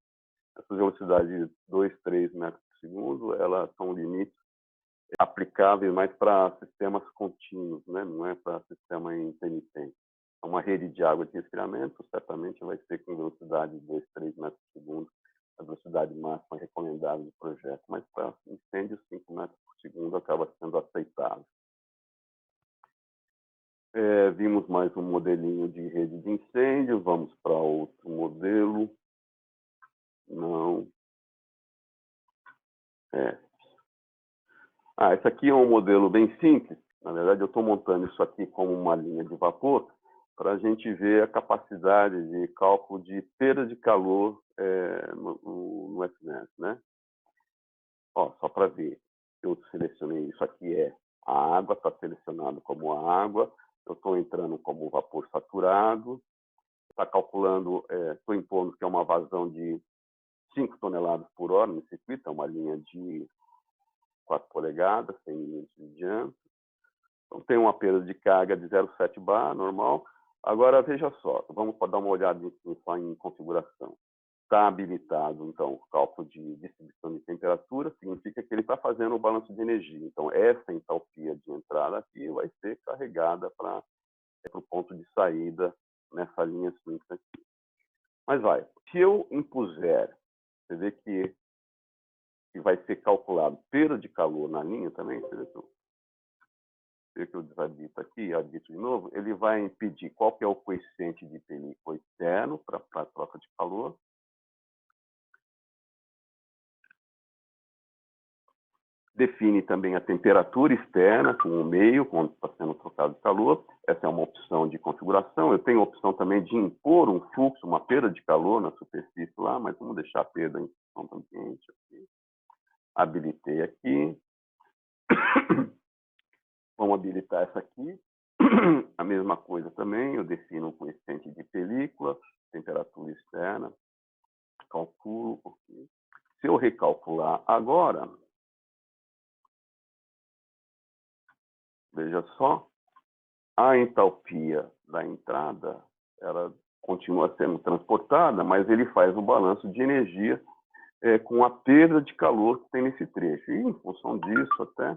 S1: Essas velocidades de 2, 3 metros por segundo, elas são limites aplicáveis mais para sistemas contínuos, né? Não é para sistema intermitente. Uma rede de água de resfriamento certamente vai ser com velocidade de 2, 3 metros por segundo, a velocidade máxima recomendável do projeto, mas para incêndios 5 metros por segundo acaba sendo aceitável. Vimos mais um modelinho de rede de incêndio, vamos para outro modelo. Não. Esse aqui é um modelo bem simples. Na verdade, eu estou montando isso aqui como uma linha de vapor para a gente ver a capacidade de cálculo de perda de calor no FMS, né? Só para ver, eu selecionei isso aqui, a água, está selecionado como a água, eu estou entrando como vapor saturado, está calculando, estou impondo que é uma vazão de 5 toneladas por hora no circuito, é uma linha de 4 polegadas, 100 milímetros de diâmetro. Então, tem uma perda de carga de 0,7 bar, normal. Agora, veja só, vamos dar uma olhada só em configuração. Está habilitado, então, o cálculo de distribuição de temperatura, significa que ele está fazendo o balanço de energia. Então, essa entalpia de entrada aqui vai ser carregada para o ponto de saída nessa linha simples aqui. Mas se eu impuser, você vê que vai ser calculado perda de calor na linha também, você vê que eu desabito aqui, habito de novo, ele vai pedir qual que é o coeficiente de película externo para a troca de calor. Define também a temperatura externa com o meio, quando está sendo trocado de calor. Essa é uma opção de configuração. Eu tenho a opção também de impor um fluxo, uma perda de calor na superfície lá, mas vamos deixar a perda em função do ambiente aqui. Habilitei aqui. Vamos habilitar essa aqui. A mesma coisa também, eu defino um coeficiente de película, temperatura externa, calculo. Okay. Se eu recalcular agora, veja só, a entalpia da entrada, ela continua sendo transportada, mas ele faz o balanço de energia com a perda de calor que tem nesse trecho. E, em função disso, até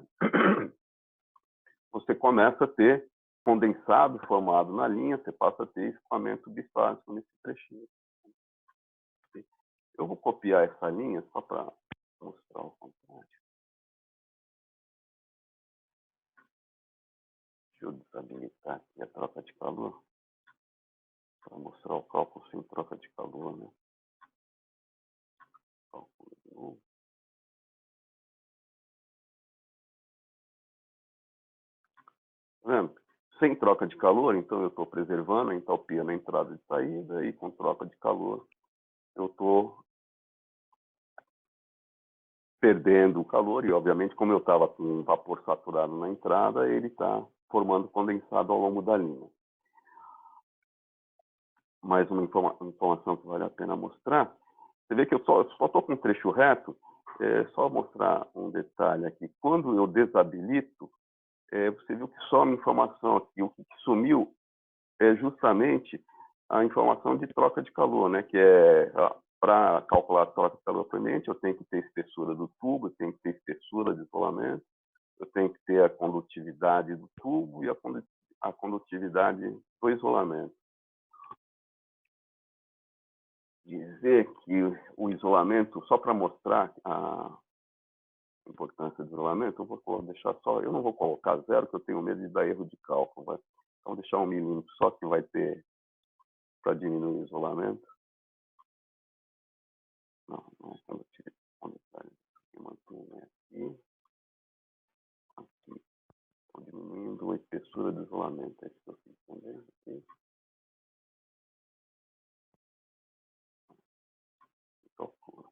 S1: você começa a ter condensado formado na linha, você passa a ter escoamento bifásico nesse trechinho. Eu vou copiar essa linha só para mostrar o contrário. Deixa eu desabilitar aqui a troca de calor, para mostrar o cálculo sem troca de calor, né? Cálculo de novo. Tá vendo? Sem troca de calor, então eu estou preservando a entalpia na entrada e saída, e com troca de calor eu estou perdendo o calor, e obviamente, como eu estava com um vapor saturado na entrada, ele está formando condensado ao longo da linha. mais uma informação que vale a pena mostrar. Você vê que eu só estou com um trecho reto, só mostrar um detalhe aqui. Quando eu desabilito, você viu que some informação aqui. O que sumiu é justamente a informação de troca de calor, né? Que é, para calcular a troca de calor frequente, eu tenho que ter espessura do tubo, eu tenho que ter espessura de isolamento, eu tenho que ter a condutividade do tubo e a condutividade do isolamento. Dizer que o isolamento, só para mostrar a importância do isolamento, eu vou deixar só, eu não vou colocar 0, porque eu tenho medo de dar erro de cálculo. Então, deixar 1 milímetro só que vai ter para diminuir o isolamento. Não, condutividade. Mantém aqui. Aqui. Estou diminuindo a espessura do isolamento. É isso que eu fiz também. Aqui. Calcula.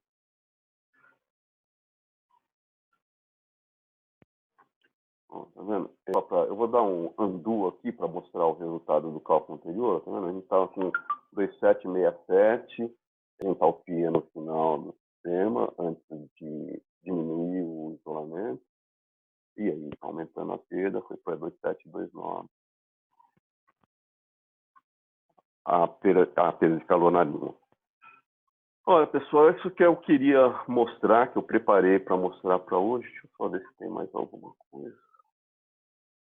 S1: Tá vendo? Eu vou dar um undo aqui para mostrar o resultado do cálculo anterior. Tá vendo? A gente estava com 2767 entalpia no final do sistema, antes de diminuir o isolamento. E aí, aumentando a perda, foi para 2729. A perda de calor na linha. Olha, pessoal, isso que eu queria mostrar, que eu preparei para mostrar para hoje. Deixa eu só ver se tem mais alguma coisa.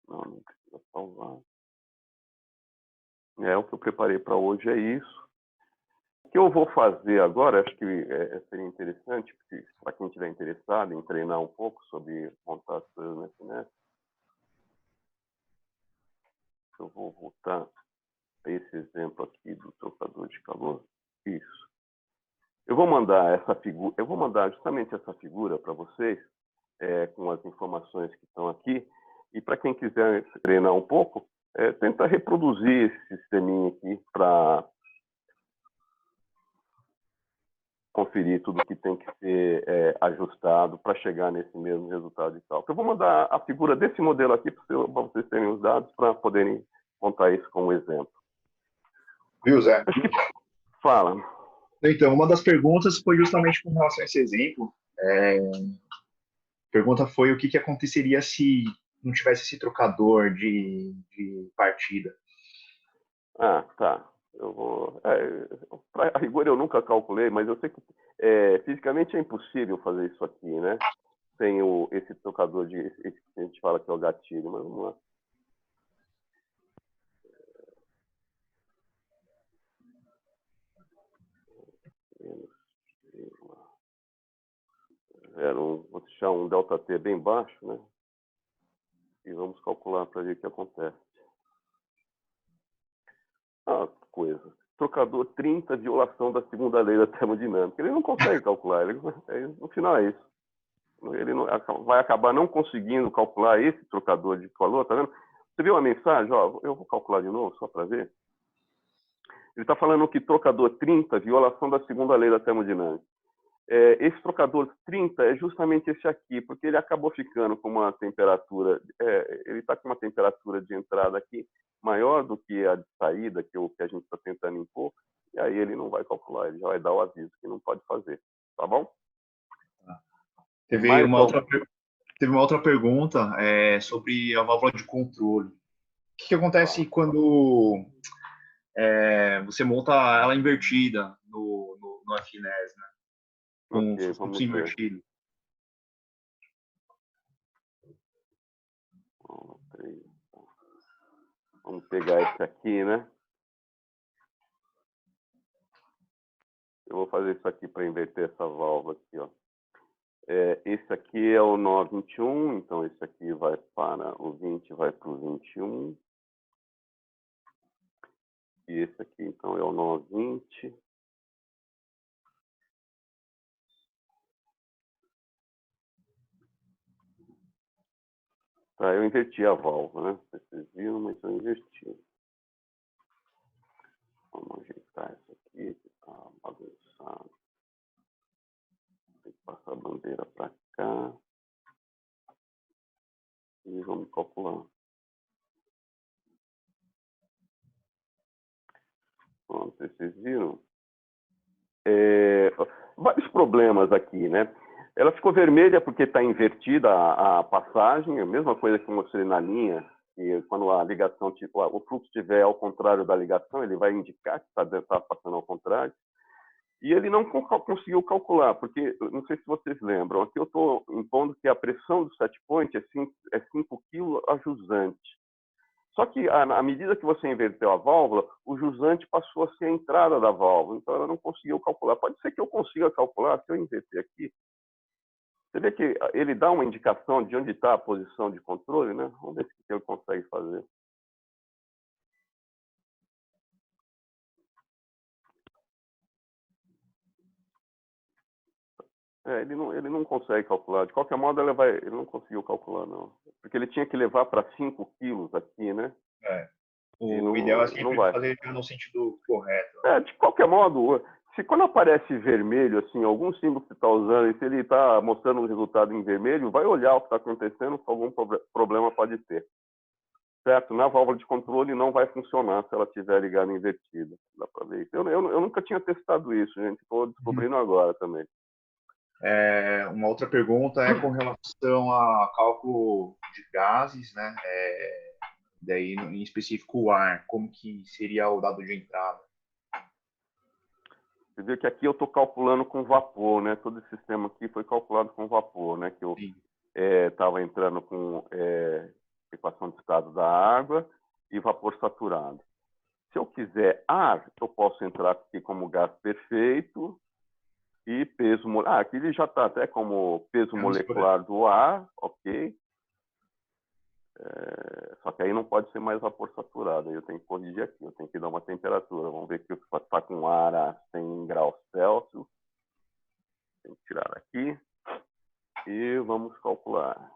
S1: Não precisa salvar. O que eu preparei para hoje é isso. O que eu vou fazer agora, acho que seria interessante, para quem estiver interessado em treinar um pouco sobre montar as coisas na internet, eu vou voltar a esse exemplo aqui do trocador de calor. Isso. Eu vou mandar justamente essa figura para vocês, com as informações que estão aqui. E para quem quiser treinar um pouco, tenta reproduzir esse sisteminha aqui para conferir tudo que tem que ser ajustado para chegar nesse mesmo resultado de cálculo. Eu vou mandar a figura desse modelo aqui para vocês terem os dados para poderem montar isso como exemplo.
S2: Viu, Zé?
S1: Fala.
S2: Então, uma das perguntas foi justamente com relação a esse exemplo. A pergunta foi o que aconteceria se não tivesse esse trocador de partida.
S1: Ah, tá. Eu vou. Para rigor, eu nunca calculei, mas eu sei que fisicamente é impossível fazer isso aqui, né? Sem esse trocador esse que a gente fala que é o gatilho, mas vamos lá. Vou deixar um ΔT bem baixo, né? E vamos calcular para ver o que acontece. Coisa. Trocador 30, violação da segunda lei da termodinâmica. Ele não consegue calcular. No final é isso. Ele vai acabar não conseguindo calcular esse trocador de calor, tá vendo? Você viu a mensagem? Ó, eu vou calcular de novo, só para ver. Ele está falando que trocador 30, violação da segunda lei da termodinâmica. Esse trocador 30 é justamente esse aqui, porque ele acabou ficando com uma temperatura, ele está com uma temperatura de entrada aqui maior do que a de saída, que a gente está tentando impor, e aí ele não vai calcular, ele já vai dar o aviso que não pode fazer, tá bom?
S2: Teve uma outra pergunta sobre a válvula de controle. O que acontece quando você monta ela invertida no FNES, né? Com fluxo invertido.
S1: Vamos pegar esse aqui, né? Eu vou fazer isso aqui para inverter essa válvula aqui, ó. Esse aqui é o 921, então esse aqui vai para o 20, vai para o 21. E esse aqui, então, é o 920. Tá, eu inverti a válvula, né? Vocês viram, mas eu inverti. Vamos ajeitar isso aqui, que tá bagunçado. Tem que passar a bandeira para cá. E vamos calcular. Não sei se vocês viram. Vários problemas aqui, né? Ela ficou vermelha porque está invertida a passagem, a mesma coisa que eu mostrei na linha, e quando a ligação, tipo, o fluxo estiver ao contrário da ligação, ele vai indicar que está passando ao contrário. E ele não conseguiu calcular, porque, não sei se vocês lembram, aqui eu estou impondo que a pressão do set point é 5 kg a jusante. Só que, à medida que você inverteu a válvula, o jusante passou a ser a entrada da válvula, então ela não conseguiu calcular. Pode ser que eu consiga calcular, se eu inverter aqui. Você vê que ele dá uma indicação de onde está a posição de controle, né? Vamos ver o que ele consegue fazer. Ele não consegue calcular. De qualquer modo, ele não conseguiu calcular, não. Porque ele tinha que levar para 5 quilos aqui, né?
S2: O ideal é sempre fazer no sentido correto.
S1: De qualquer modo, se quando aparece vermelho, assim, algum símbolo que você está usando, e se ele está mostrando um resultado em vermelho, vai olhar o que está acontecendo, se algum problema pode ter. Certo? Na válvula de controle não vai funcionar se ela estiver ligada invertida. Dá para ver isso. Eu nunca tinha testado isso, gente. Estou descobrindo agora também.
S2: Uma outra pergunta é com relação a cálculo de gases, né? Daí, em específico, o ar. Como que seria o dado de entrada?
S1: Você vê que aqui eu estou calculando com vapor, né? Todo esse sistema aqui foi calculado com vapor, né? Que eu estava entrando com equação de estado da água e vapor saturado. Se eu quiser ar, eu posso entrar aqui como gás perfeito e peso molecular. Aqui ele já está até como peso molecular do ar, ok? Só que aí não pode ser mais vapor saturado. Aí eu tenho que corrigir aqui, eu tenho que dar uma temperatura. Vamos ver que está com ar a 100 graus Celsius. Tem que tirar aqui. E vamos calcular.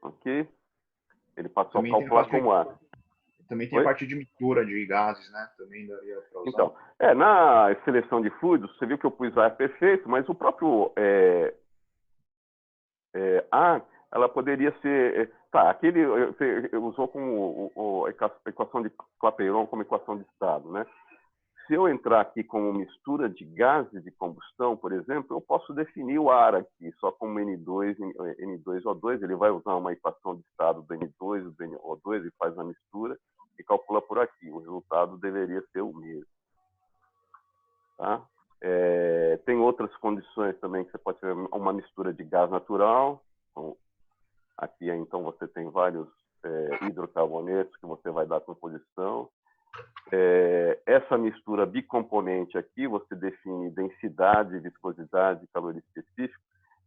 S1: Ok? Ele passou a calcular como ar.
S2: Também tem a parte de mistura de gases, né? Também daria para usar.
S1: Então, na seleção de fluidos, você viu que eu pus ar perfeito, mas o próprio ar, ela poderia ser... aqui ele usou como a equação de Clapeyron como equação de estado, né? Se eu entrar aqui como mistura de gases de combustão, por exemplo, eu posso definir o ar aqui, só como N2O2, ele vai usar uma equação de estado do N2 e do NO2 e faz a mistura e calcula por aqui. O resultado deveria ser o mesmo. Tá? Tem outras condições também que você pode ter uma mistura de gás natural. Então, aqui, então, você tem vários hidrocarbonetos que você vai dar composição. Essa mistura bicomponente aqui, você define densidade, viscosidade e calor específico,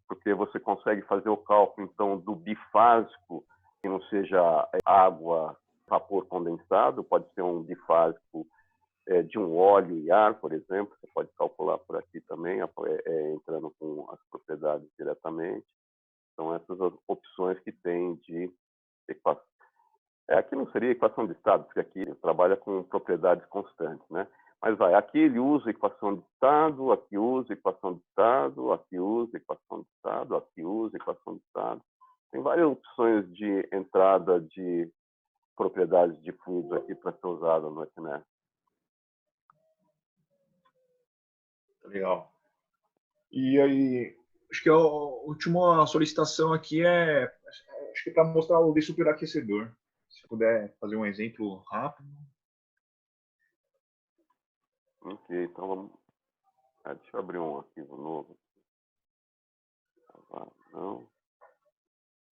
S1: porque você consegue fazer o cálculo, então, do bifásico, que não seja água, vapor condensado, pode ser um bifásico de um óleo e ar, por exemplo, você pode calcular por aqui também, entrando com as propriedades diretamente. São essas as opções que tem de equação. Aqui não seria equação de estado, porque aqui ele trabalha com propriedades constantes, né? Mas aqui ele usa equação de estado, aqui usa equação de estado, aqui usa equação de estado, aqui usa equação de estado. Tem várias opções de entrada de propriedades de fluidos aqui para ser usada no SNES.
S2: Legal. E aí, acho que a última solicitação aqui acho que para mostrar o superaquecedor. Se puder fazer um exemplo rápido.
S1: Ok, então vamos... deixa eu abrir um arquivo novo. Não.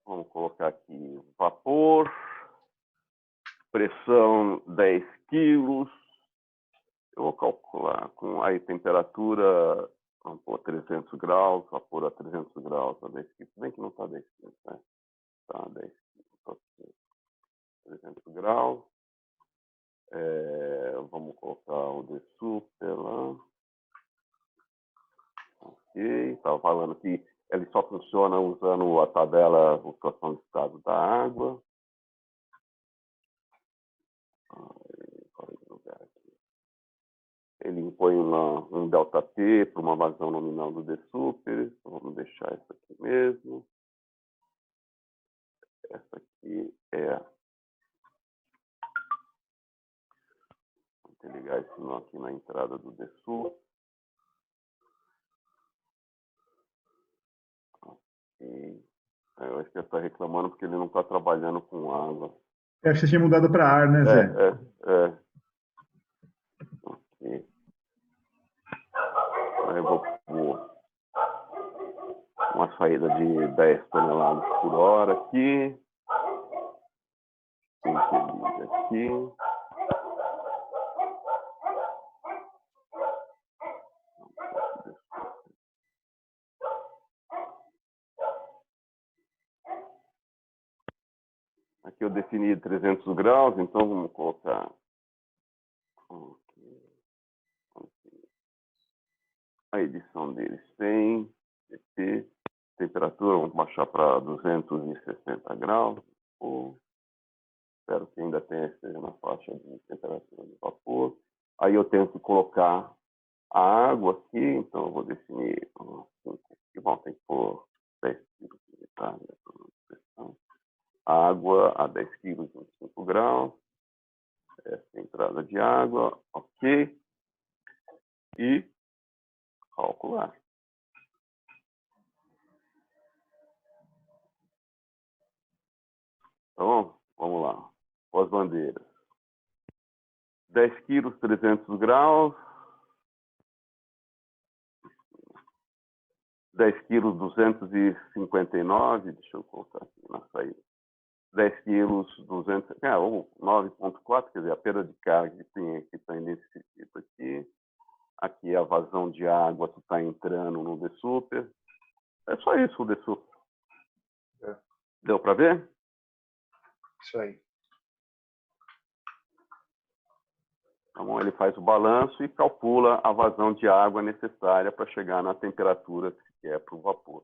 S1: Vamos colocar aqui vapor, pressão 10 quilos. Eu vou calcular com aí temperatura, vamos pôr 300 graus, vapor a 300 graus, a 10 quilos. Se bem que não está 10 quilos, né? Está 10 quilos, 300 graus. Vamos colocar o D super lá. Ok, estava falando que ele só funciona usando a tabela flutuação de estado da água. Ele impõe um ΔT para uma vazão nominal do D super. Então, vamos deixar essa aqui mesmo. Essa aqui entrada do DSU. Ok. Eu acho que ele está reclamando porque ele não está trabalhando com água.
S3: Eu acho que você tinha mudado para ar, né, Zé?
S1: Ok. Aí eu vou pôr uma saída de 10 toneladas por hora aqui. Aqui. Aqui eu defini 300 graus, então vamos colocar a edição deles tem temperatura, vamos baixar para 260 graus. Espero que ainda tenha esteja na faixa de temperatura de vapor. Aí eu tenho que colocar a água aqui, então eu vou definir que vão ter que pôr 10 kg de carga. Água a 10 kg, 25 graus. Essa é a entrada de água, ok. E calcular. Então, vamos lá. As bandeiras. 10 quilos, 300 graus. 10 quilos, 259. Deixa eu colocar aqui na saída. 10 quilos, 200, 9,4, quer dizer, a perda de carga que está nesse circuito aqui. Aqui a vazão de água que está entrando no DSuper. É só isso o DSuper. Deu para ver?
S2: Isso aí.
S1: Então, ele faz o balanço e calcula a vazão de água necessária para chegar na temperatura que se quer para o vapor.